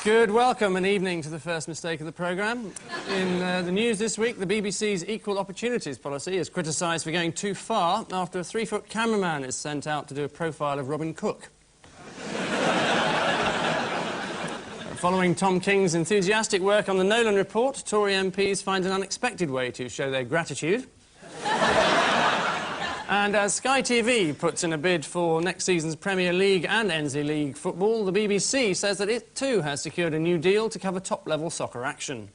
Good welcome and evening to the first mistake of the programme. In the news this week, the BBC's equal opportunities policy is criticised for going too far after a 3-foot cameraman is sent out to do a profile of Robin Cook. Following Tom King's enthusiastic work on the Nolan report, Tory MPs find an unexpected way to show their gratitude. And as Sky TV puts in a bid for next season's Premier League and NZ League football, the BBC says that it too has secured a new deal to cover top-level soccer action.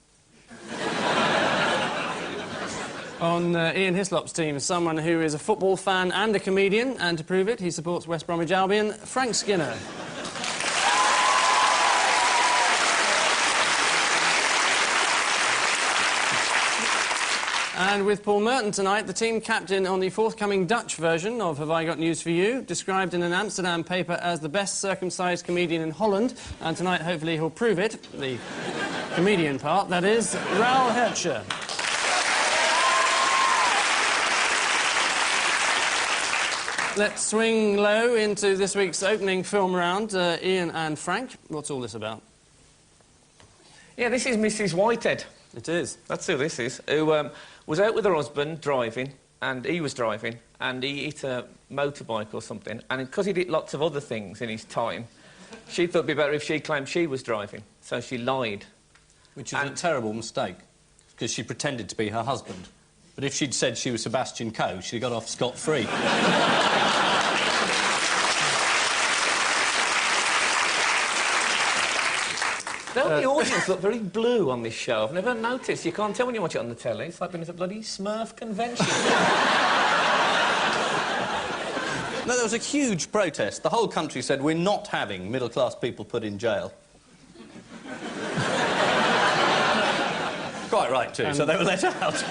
On Ian Hislop's team, someone who is a football fan and a comedian, and to prove it, he supports West Bromwich Albion, Frank Skinner. And with Paul Merton tonight, the team captain on the forthcoming Dutch version of Have I Got News For You, described in an Amsterdam paper as the best circumcised comedian in Holland, and tonight hopefully he'll prove it, the comedian part, that is, Raoul Heertje. Let's swing low into this week's opening film round. Ian and Frank, what's all this about? Yeah, this is Mrs. Whitehead. It is. That's who this is, who was out with her husband driving, and he was driving, and he hit a motorbike or something, and because he did lots of other things in his time, she thought it'd be better if she claimed she was driving, so she lied. Which is a terrible mistake, because she pretended to be her husband. But if she'd said she was Sebastian Coe, she'd got off scot-free. The audience look very blue on this show. I've never noticed. You can't tell when you watch it on the telly. It's like being at a bloody Smurf convention. No, there was a huge protest. The whole country said, we're not having middle-class people put in jail. Quite right, too, so they were let out.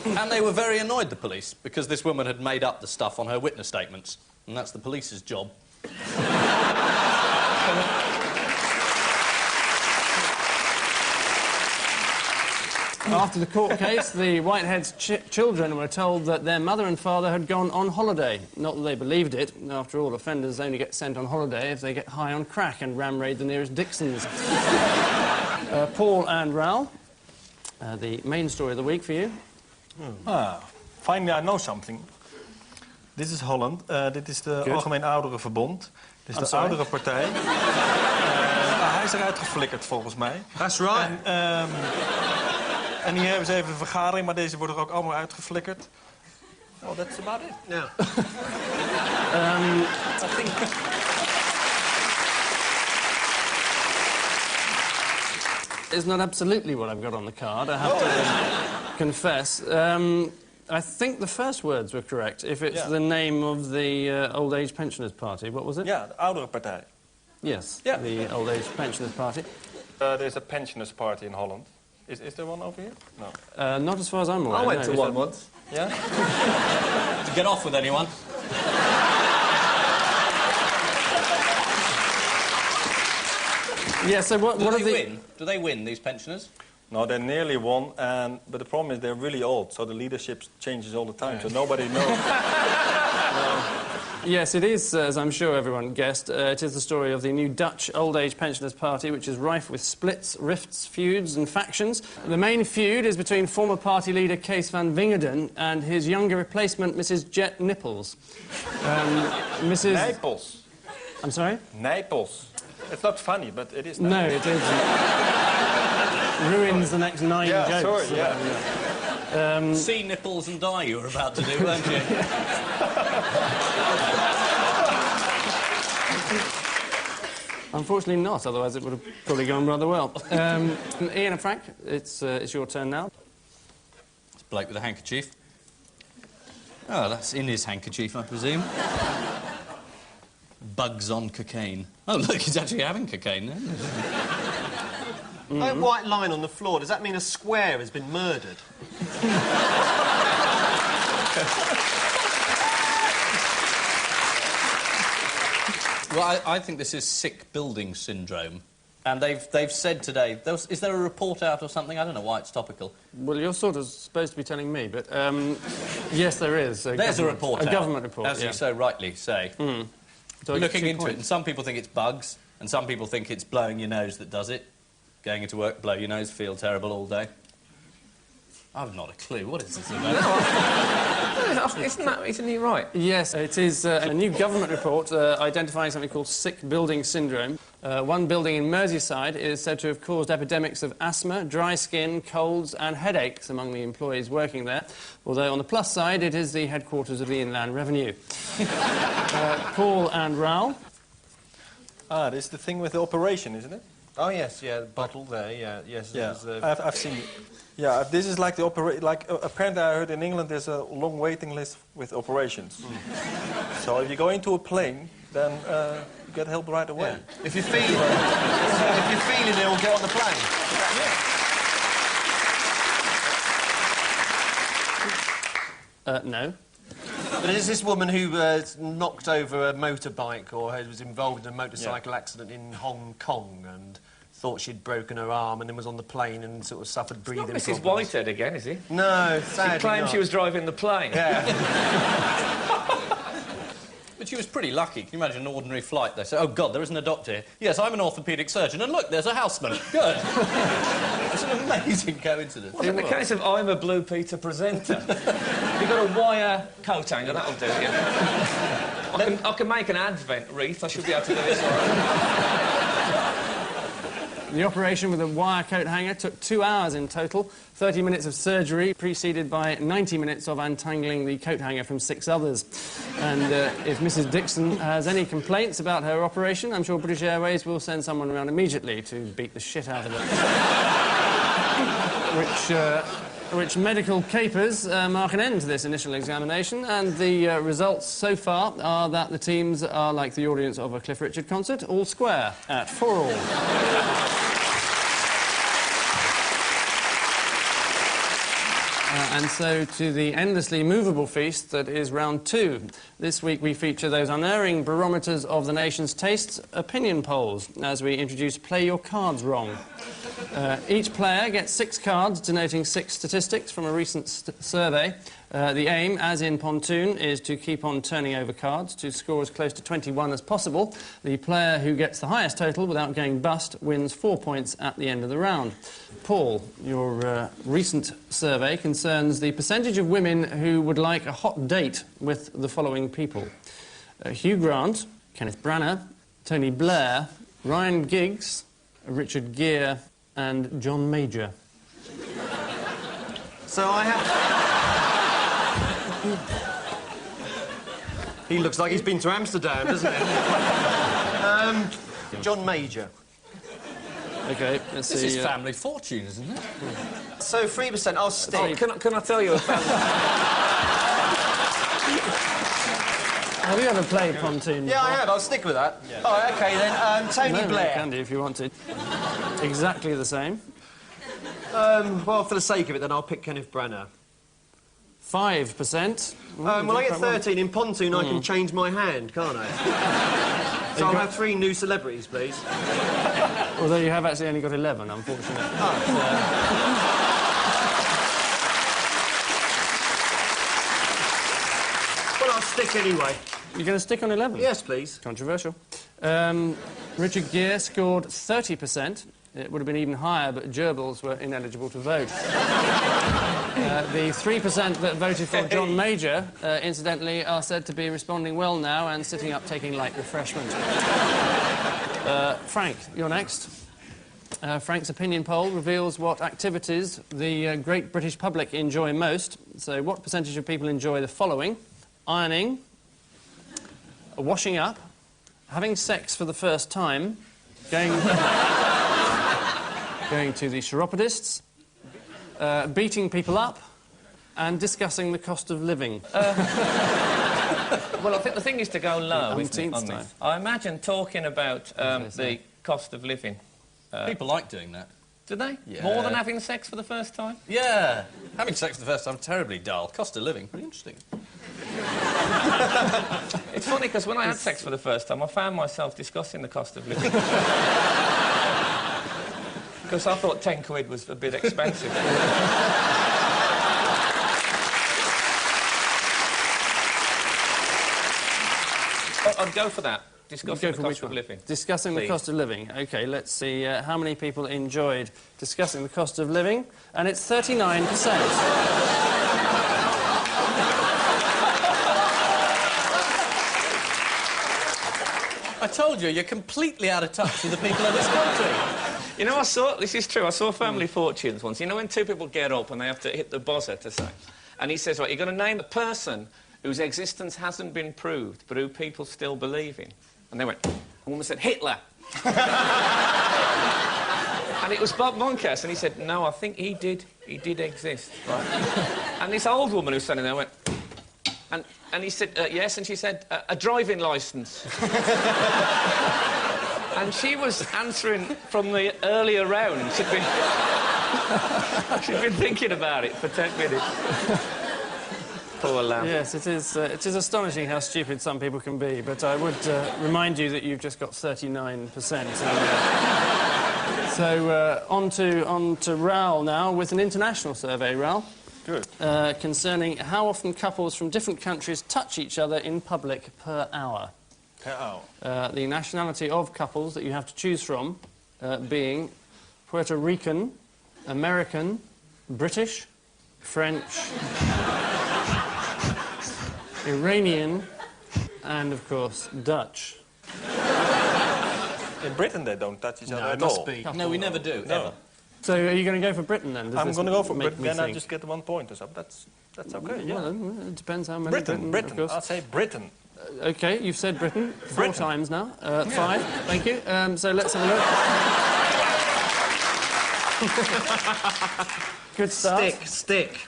And they were very annoyed, the police, because this woman had made up the stuff on her witness statements. And that's the police's job. After the court case, the Whitehead's children were told that their mother and father had gone on holiday. Not that they believed it. After all, offenders only get sent on holiday if they get high on crack and ram raid the nearest Dixons. Paul and Raoul, the main story of the week for you. Finally I know something. Dit is Holland. Dit is de Algemeen Ouderenverbond. Dit is de oudere partij. Hij is eruit geflikkerd, volgens mij. That's right. En hier hebben ze even een vergadering, maar deze worden er ook allemaal uitgeflikkerd. Oh, that's about it. Yeah. I think... It's not absolutely what I've got on the card, I have to confess. I think the first words were correct, if it's the name of the Old Age Pensioners Party. What was it? Ja, de oudere partij. Yes, Yeah. the Old Age Pensioners Party. There's a pensioners party in Holland. Is there one over here? No. Not as far as I'm aware. I went to one once. Yeah? To get off with anyone. Yeah, so what Do are they the... win? Do they win, these pensioners? No, they're nearly won, but the problem is they're really old, so the leadership changes all the time, so nobody knows. Yes, it is, as I'm sure everyone guessed. It is the story of the new Dutch Old Age Pensioners Party, which is rife with splits, rifts, feuds and factions. The main feud is between former party leader Kees van Wingerden and his younger replacement, Mrs. Jet Nipples. Mrs... Naples. I'm sorry? Naples. It's not funny, but it is. No, it is. Ruins the next 9 jokes. Sorry, yeah. See nipples and die you were about to do, weren't you? Unfortunately not, otherwise it would have probably gone rather well. Ian and Frank, it's your turn now. It's Blake with a handkerchief. Oh, that's in his handkerchief, I presume. Bugs on cocaine. Oh, look, he's actually having cocaine then. That white line on the floor, does that mean a square has been murdered? Well, I think this is sick building syndrome. And they've said today... Is there a report out or something? I don't know why it's topical. Well, you're sort of supposed to be telling me, but... yes, there is. There's a report A out, government report, as you so rightly say. So Looking into it, and some people think it's bugs, And some people think it's blowing your nose that does it. Going into work, blow your nose, feel terrible all day. I've not a clue. What is this about? Isn't he right? Yes, it is a new government report identifying something called sick building syndrome. One building in Merseyside is said to have caused epidemics of asthma, dry skin, colds and headaches among the employees working there, although on the plus side it is the headquarters of the Inland Revenue. Paul and Raoul? Ah, this is the thing with the operation, isn't it? Oh, yes, yeah, the bottle there, yeah, yes. Yeah, I've seen it. Yeah, this is like the apparently I heard in England there's a long waiting list with operations. So if you go into a plane, then you get help right away. Yeah. If you're feeling ill, get on the plane. No. But is this woman who knocked over a motorbike or was involved in a motorcycle accident in Hong Kong and thought she'd broken her arm and then was on the plane and sort of suffered breathing problems? Mrs. Whitehead again, is he? No, sadly She claimed not. she was driving the plane. Yeah. But she was pretty lucky. Can you imagine an ordinary flight? They say, oh, God, there isn't a doctor here. Yes, I'm an orthopaedic surgeon, and look, there's a houseman. Good. It's an amazing coincidence. Well, in the case of I'm a Blue Peter presenter, you've got a wire coat hanger, that'll do you. I can make an advent wreath, I should be able to do this all right. The operation with a wire coat hanger took 2 hours in total, 30 minutes of surgery, preceded by 90 minutes of untangling the coat hanger from 6 others. And if Mrs. Dixon has any complaints about her operation, I'm sure British Airways will send someone around immediately to beat the shit out of it. Which medical capers mark an end to this initial examination, and the results so far are that the teams are like the audience of a Cliff Richard concert, all square at 4-all. And so to the endlessly movable feast that is round 2. This week we feature those unerring barometers of the nation's tastes, opinion polls, as we introduce Play Your Cards Wrong. Each player gets 6 cards denoting 6 statistics from a recent survey. The aim, as in Pontoon, is to keep on turning over cards to score as close to 21 as possible. The player who gets the highest total without going bust wins 4 points at the end of the round. Paul, your recent survey concerns the percentage of women who would like a hot date with the following people. Hugh Grant, Kenneth Branagh, Tony Blair, Ryan Giggs, Richard Gere and John Major. So I have... He looks like he's been to Amsterdam, doesn't he? John Major. OK, let's see... This is family fortune, isn't it? So 3%, I'll stick. Oh, can I tell you a family... Have you ever played Pontoon? Yeah, I have. I'll stick with that. Yeah. All right, OK, then. Tony Blair. You can do if you wanted. Exactly the same. Well, for the sake of it, then I'll pick Kenneth Branagh. 5%. Well, I get 13. In Pontoon, I can change my hand, can't I? So I'll have 3 new celebrities, please. Although you have actually only got 11, unfortunately. Well, I'll stick anyway. You're going to stick on 11? Yes, please. Controversial. Richard Gere scored 30%. It would have been even higher, but gerbils were ineligible to vote. The 3% that voted for John Major, incidentally, are said to be responding well now and sitting up taking light refreshment. Frank, you're next. Frank's opinion poll reveals what activities the great British public enjoy most. So what percentage of people enjoy the following? Ironing, washing up, having sex for the first time, going to the chiropodists, beating people up, and discussing the cost of living. Well, I think the thing is to go low, isn't it, on this? I imagine talking about the cost of living. People like doing that. Do they? Yeah. More than having sex for the first time? Yeah. Having sex for the first time, terribly dull. Cost of living, pretty interesting. It's funny, because when I had sex for the first time, I found myself discussing the cost of living. Because I thought 10 quid was a bit expensive. I'd go for that. discussing the cost of living. Discussing the cost of living. OK, let's see how many people enjoyed discussing the cost of living. And it's 39%. I told you, you're completely out of touch with the people of this country. You know, this is true, I saw Family Fortunes once. You know when two people get up and they have to hit the buzzer to say? And he says, right, you're going to name a person whose existence hasn't been proved, but who people still believe in. And they went, a woman said, Hitler. And it was Bob Monkhouse, and he said, no, I think he did exist, right? And this old woman who was standing there went, and he said, yes, and she said, a driving licence. And she was answering from the earlier round. She'd been thinking about it for 10 minutes. Poor lamb. Yes, it is astonishing how stupid some people can be, but I would remind you that you've just got 39%. So, on to Raoul now, with an international survey, Raoul. Good. Concerning how often couples from different countries touch each other in public per hour. Per hour. The nationality of couples that you have to choose from being Puerto Rican, American, British, French, Iranian, and, of course, Dutch. In Britain, they don't touch each other it at must all. be. No, we never do, ever. So are you going to go for Britain, then? I'm going to go for Britain, then I just get 1 point or something. That's OK, yeah. Well, it depends how many Britain. of course. I'll say Britain. OK, you've said Britain 4 times now. 5, thank you. So let's have a look. Good start. Stick.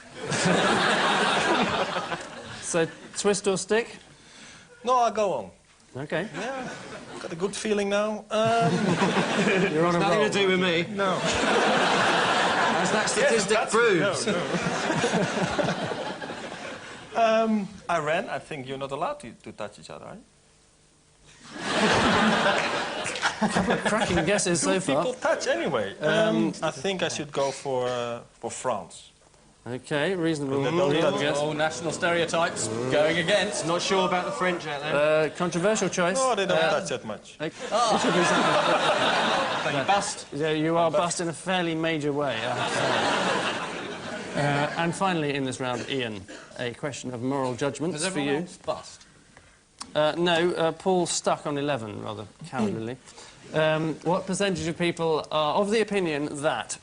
So, twist or stick? No, I'll go on. OK. Yeah, got a good feeling now. You're on a roll. Nothing to do with me. No. As that statistic proves. No. Iran, I think you're not allowed to touch each other, right? Cracking guesses so far. People touch anyway. I think I should go for France. OK, reasonable. Oh, national stereotypes. Going against. Not sure about the French out there. Controversial choice. No, they don't touch that much. You bust. Yeah, you are bust in a fairly major way, I have to say. And finally, in this round, Ian, a question of moral judgments for you. Else bust? No, Paul's stuck on 11, rather cowardly. What percentage of people are of the opinion that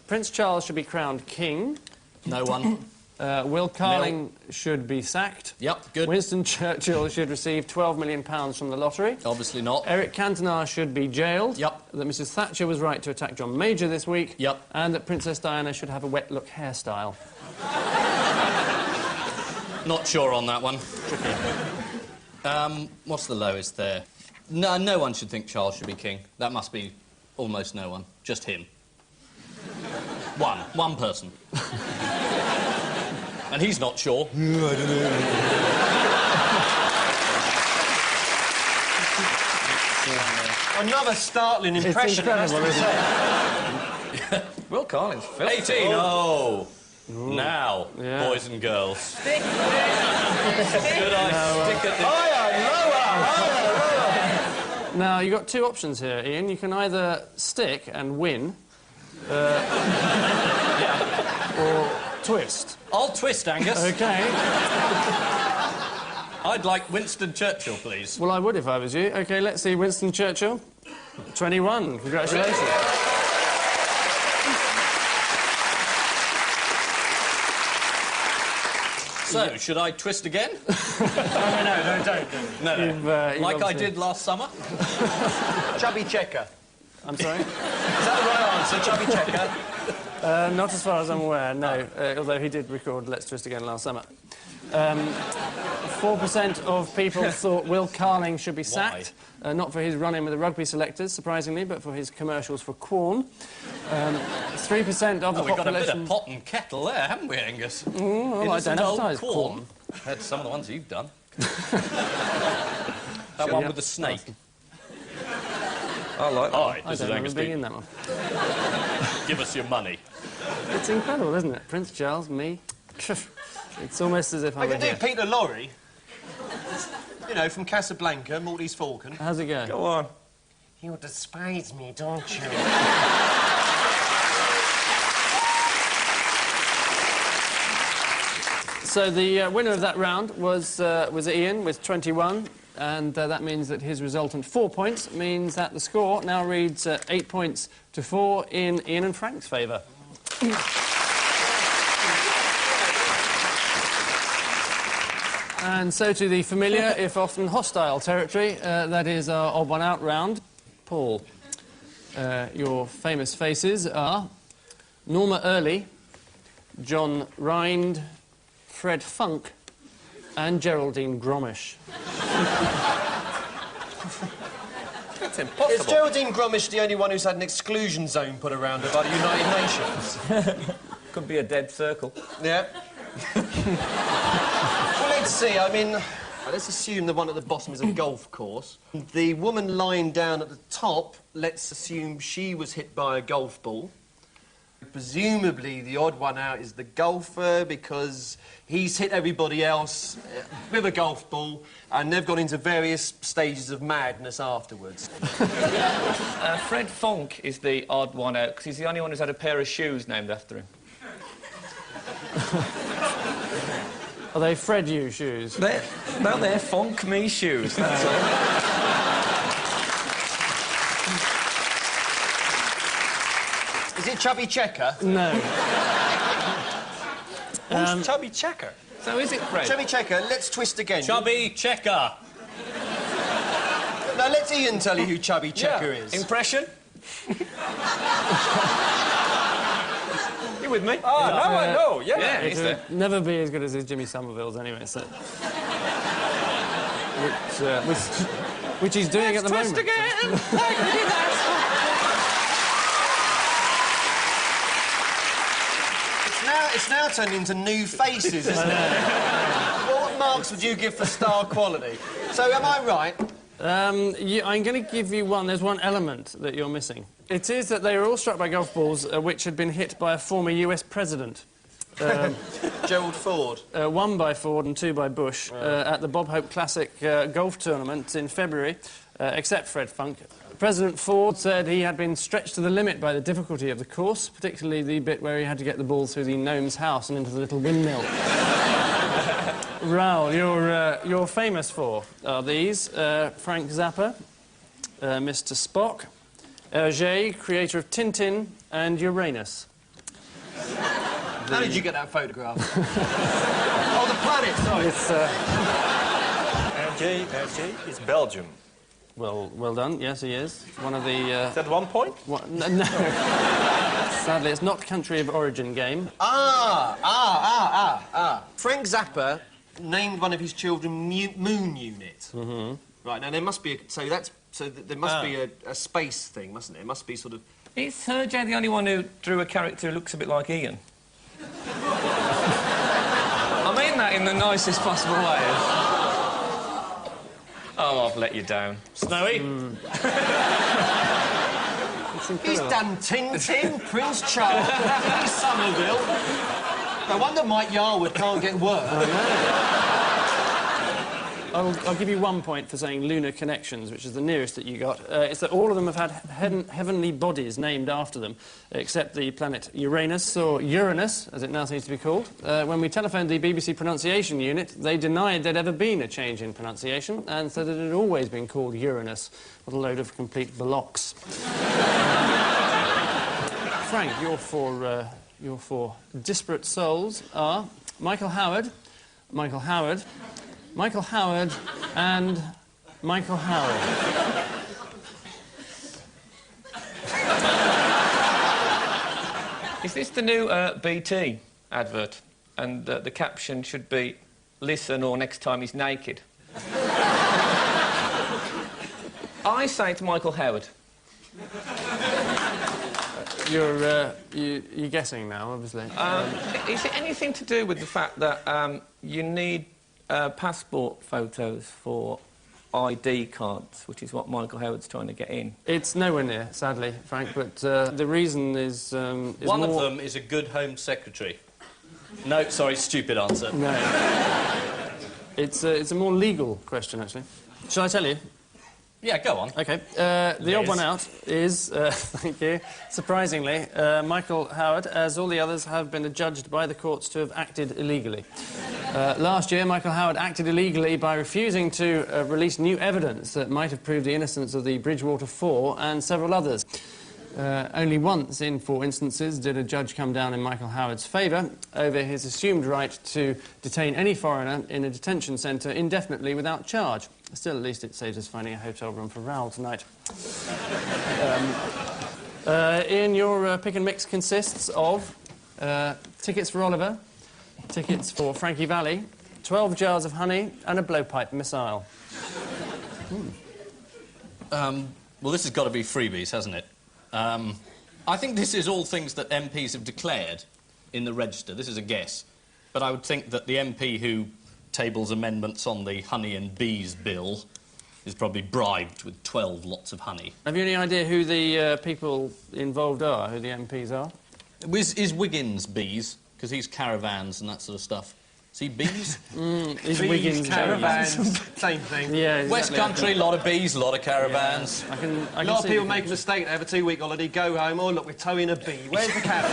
Prince Charles should be crowned king? No one. Will Carling should be sacked. Yep, good. Winston Churchill should receive £12 million from the lottery. Obviously not. Eric Cantona should be jailed. Yep. That Mrs Thatcher was right to attack John Major this week. Yep. And that Princess Diana should have a wet look hairstyle. Not sure on that one. What's the lowest there? No one should think Charles should be king. That must be almost no one. Just him. One person. And he's not sure. I don't know. Another startling impression. It's incredible, isn't it? Will Carling's filthy. 18. Oh. Now, boys and girls. Stick. Should I stick at the... Now, you've got 2 options here, Ian. You can either stick and win, or twist. I'll twist, Angus. OK. I'd like Winston Churchill, please. Well, I would if I was you. OK, let's see Winston Churchill. 21. Congratulations. So, should I twist again? No, don't. No. You've Like I obviously- did last summer? Chubby checker. I'm sorry? Is that the right answer, chubby checker? Not as far as I'm aware, no. Although he did record Let's Twist Again last summer. 4% of people thought Will Carling should be sacked. Not for his run-in with the rugby selectors, surprisingly, but for his commercials for Quorn. 3% of the We've got a bit population... of pot and kettle there, haven't we, Angus? Well, I don't advertise Quorn. Compared to some of the ones you've done. That one with the snake. I like that. All right, I this don't is remember Angus being Dean. in that one. Give us your money. It's incredible, isn't it? Prince Charles, me. It's almost as if I I'm can do here. Peter Lorre. You know, from Casablanca, Maltese Falcon. How's it go? Go on. You despise me, don't you? So the winner of that round was Ian with 21, and that means that his resultant 4 points means that the score now reads 8 points to 4 in Ian and Frank's favour. And so to the familiar, if often hostile territory, that is our odd one out round. Paul, your famous faces are Norma Early, John Rind, Fred Funk, and Geraldine Gromish. That's impossible. Is Geraldine Gromish the only one who's had an exclusion zone put around her by the United Nations? Could be a dead circle. Yeah. Well, let's see. I mean, let's assume the one at the bottom is a golf course. The woman lying down at the top, let's assume she was hit by a golf ball. Presumably, the odd one out is the golfer because he's hit everybody else with a golf ball and they've gone into various stages of madness afterwards. Fred Funk is the odd one out because he's the only one who's had a pair of shoes named after him. Are they Fred you shoes? They're Funk me shoes, that's all. Is it Chubby Checker? No. Who's Chubby Checker? So is it Fred? Chubby Checker, let's twist again. Chubby Checker. Now, let Ian tell you who Chubby Checker is. Impression? You with me? Oh, now I know, yeah. Yeah, It he's would there. never be as good as his Jimmy Somerville's anyway, so... which he's doing at the Twist moment. again! It's now turned into new faces, isn't it? What marks would you give for star quality? So, am I right? I'm going to give you one. There's one element that you're missing. It is that they were all struck by golf balls which had been hit by a former US president. Gerald Ford. One by Ford and two by Bush at the Bob Hope Classic golf tournament in February, except Fred Funk. President Ford said he had been stretched to the limit by the difficulty of the course, particularly the bit where he had to get the ball through the gnome's house and into the little windmill. Raoul, you're famous for are these Frank Zappa, Mr. Spock, Hergé, creator of Tintin, and Uranus. How did you get that photograph? Oh, the planet, sorry. It's, RJ is Belgium. well done. Yes, he is. One of the... Is that 1 point? No. Sadly, it's not country of origin game. Frank Zappa named one of his children Moon Unit. Mm-hmm. Right, now there must be there must be a space thing, mustn't there? It must be sort of... Is Hergé the only one who drew a character who looks a bit like Ian? I mean that in the nicest possible way. Oh, I've let you down. Snowy? He's done Tintin, Prince Charles, Jimmy Somerville. No wonder Mike Yarwood can't get work. I'll give you 1 point for saying lunar connections, which is the nearest that you got. It's that all of them have had heavenly bodies named after them, except the planet Uranus, or Uranus, as it now seems to be called. When we telephoned the BBC pronunciation unit, they denied there'd ever been a change in pronunciation, and said it had always been called Uranus. What a load of complete bollocks. Frank, your four disparate souls are Michael Howard, Michael Howard, Michael Howard, and Michael Howard. Is this the new BT advert? And the caption should be, listen or next time he's naked. I say to Michael Howard. You're guessing now, obviously. Is it anything to do with the fact that you need passport photos for ID cards, which is what Michael Howard's trying to get in? It's nowhere near, sadly, Frank, but the reason is One of them is a good Home Secretary. No, sorry, stupid answer. No. It's a more legal question, actually. Shall I tell you? Yeah, go on. OK. The odd one out is, thank you, surprisingly, Michael Howard, as all the others have been adjudged by the courts to have acted illegally. Last year, Michael Howard acted illegally by refusing to release new evidence that might have proved the innocence of the Bridgewater Four and several others. Only once in 4 instances did a judge come down in Michael Howard's favour over his assumed right to detain any foreigner in a detention centre indefinitely without charge. Still, at least it saves us finding a hotel room for Raoul tonight. In your pick and mix consists of tickets for Oliver, tickets for Frankie Valli, 12 jars of honey and a blowpipe missile. Well, this has got to be freebies, hasn't it? I think this is all things that MPs have declared in the register. This is a guess. But I would think that the MP who tables amendments on the honey and bees bill is probably bribed with 12 lots of honey. Have you any idea who the people involved are, who the MPs are? Is Wiggins bees? Because he's caravans and that sort of stuff. Is he bees? Is Wiggins caravans, same thing. Yeah, exactly. West Country, a lot of bees, a lot of caravans. Yeah. I can A lot of see people the make a mistake, they have a 2-week holiday, go home, oh, look, we're towing a bee. Where's the caravan?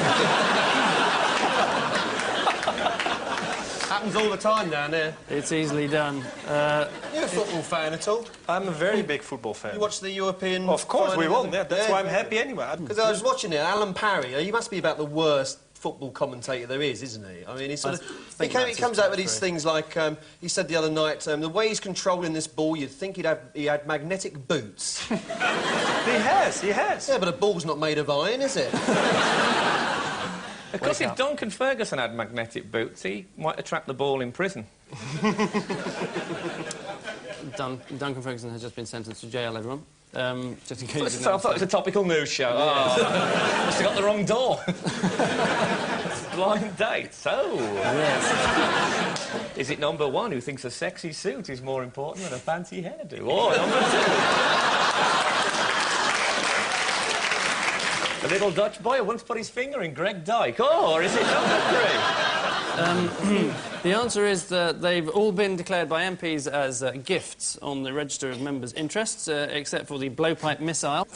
Happens all the time down there. It's easily done. You're a football fan at all? I'm a very big football fan. You watch the European... Of course, we final? won. Yeah, that's why I'm happy anyway. Because I was watching it, Alan Parry, he must be about the worst football commentator there is, isn't he? I mean, he's sort of... He comes out with these things like, he said the other night, the way he's controlling this ball, you'd think he had magnetic boots. He has. Yeah, but a ball's not made of iron, is it? Of course, if Duncan Ferguson had magnetic boots, he might have trapped the ball in prison. Duncan Ferguson has just been sentenced to jail, everyone. Just in case you I thought it was a topical news show. Oh, must have got the wrong door. Blind date. So, yes. Is it number 1 who thinks a sexy suit is more important than a fancy hairdo? Or number 2? A little Dutch boy who once put his finger in Greg Dyke. Oh, or is it number 3? The answer is that they've all been declared by MPs as gifts on the register of members' interests, except for the blowpipe missile.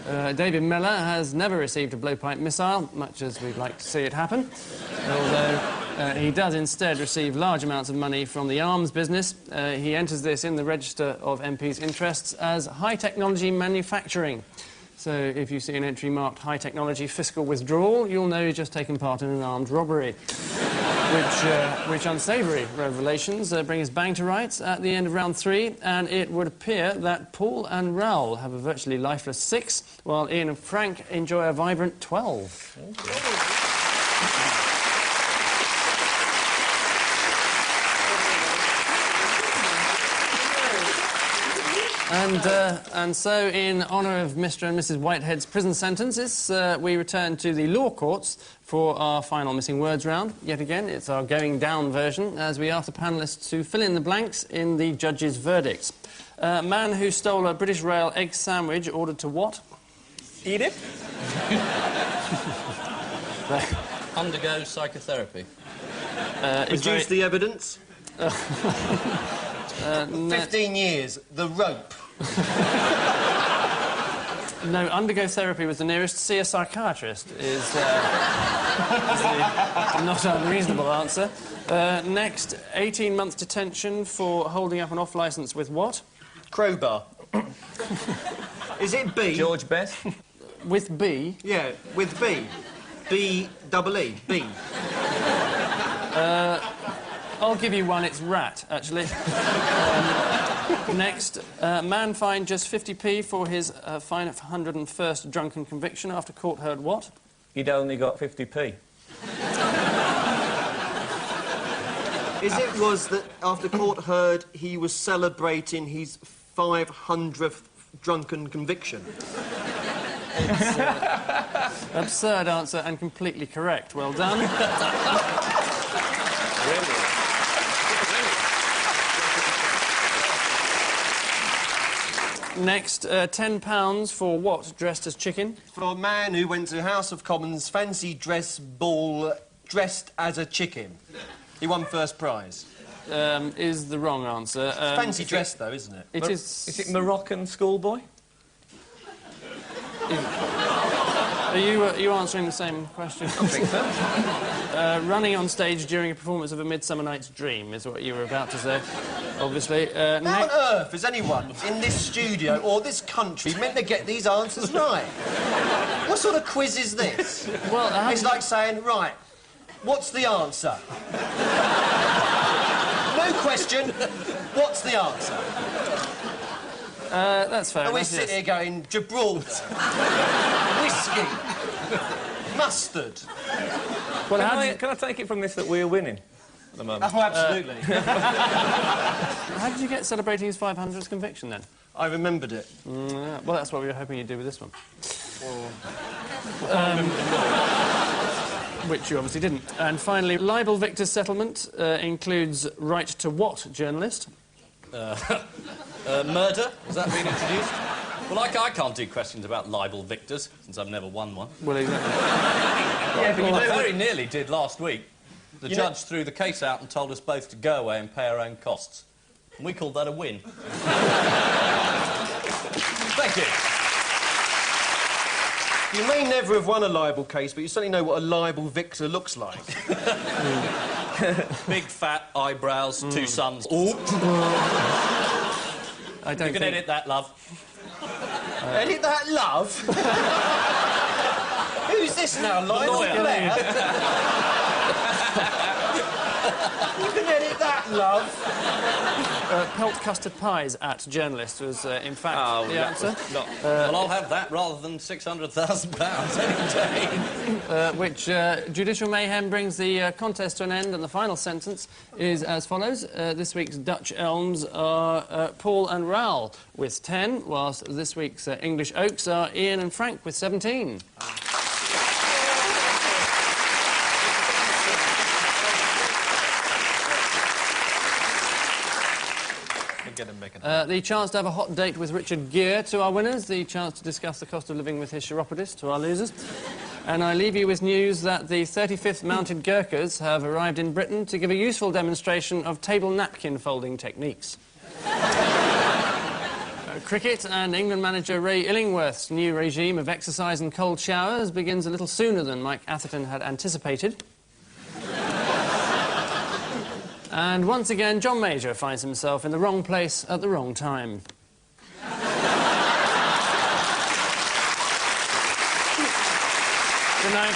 David Miller has never received a blowpipe missile, much as we'd like to see it happen, although he does instead receive large amounts of money from the arms business. He enters this in the register of MPs' interests as high-technology manufacturing. So if you see an entry marked high technology fiscal withdrawal, you'll know you've just taken part in an armed robbery. which unsavoury revelations bring us bang to rights at the end of round 3, and it would appear that Paul and Raoul have a virtually lifeless 6, while Ian and Frank enjoy a vibrant 12. And so, in honour of Mr. and Mrs. Whitehead's prison sentences, we return to the law courts for our final missing words round. Yet again, it's our going down version, as we ask the panellists to fill in the blanks in the judge's verdicts. Man who stole a British Rail egg sandwich ordered to what? Eat it? Undergo psychotherapy. Produce the evidence. 15 years. The rope. No, undergo therapy was the nearest. See a psychiatrist is a not unreasonable answer. Next, 18 months detention for holding up an off licence with what? Crowbar. Is it B? George Best? With B? Yeah, with B. B-double-E. B. I'll give you one, it's rat, actually. Next, man fined just 50p for his fine for 101st drunken conviction after court heard what? He'd only got 50p. Was that after court heard he was celebrating his 500th drunken conviction? Absurd answer and completely correct. Well done. Brilliant. Next, £10 for what dressed as chicken? For a man who went to House of Commons fancy dress ball dressed as a chicken. He won first prize. is the wrong answer. Fancy dress, though, isn't it? It is... Is it Moroccan schoolboy? Are you answering the same question? I think so. Running on stage during a performance of A Midsummer Night's Dream is what you were about to say, obviously. How on earth has anyone in this studio or this country meant to get these answers right? What sort of quiz is this? Well, it's like saying, right, what's the answer? No question, what's the answer? That's fair. And we sit here going, Gibraltar, whiskey, mustard. Well, Can I take it from this that we're winning at the moment? Oh, absolutely. how did you get celebrating his 500th conviction, then? I remembered it. Well, that's what we were hoping you'd do with this one. Which you obviously didn't. And finally, libel victors settlement includes right to what journalist? Murder? Has that been introduced? Well, I can't do questions about libel victors, since I've never won one. Well, exactly. Yeah, but I very nearly did last week. The judge threw the case out and told us both to go away and pay our own costs. And we called that a win. Thank you. You may never have won a libel case, but you certainly know what a libel victor looks like. Big fat eyebrows, 2 sons. Ooh. I don't You can edit that, love. Edit that, love? Who's this now, Lionel lawyer. Blair? You can edit that, love? Pelt custard pies at journalist was, in fact, the answer. Well, I'll have that rather than £600,000 any day. Which judicial mayhem brings the contest to an end, and the final sentence is as follows. This week's Dutch elms are Paul and Raoul with 10, whilst this week's English oaks are Ian and Frank with 17. The chance to have a hot date with Richard Gere to our winners, the chance to discuss the cost of living with his chiropodist to our losers. And I leave you with news that the 35th Mounted Gurkhas have arrived in Britain to give a useful demonstration of table napkin folding techniques. Cricket and England manager Ray Illingworth's new regime of exercise and cold showers begins a little sooner than Mike Atherton had anticipated. And once again, John Major finds himself in the wrong place at the wrong time. Good night.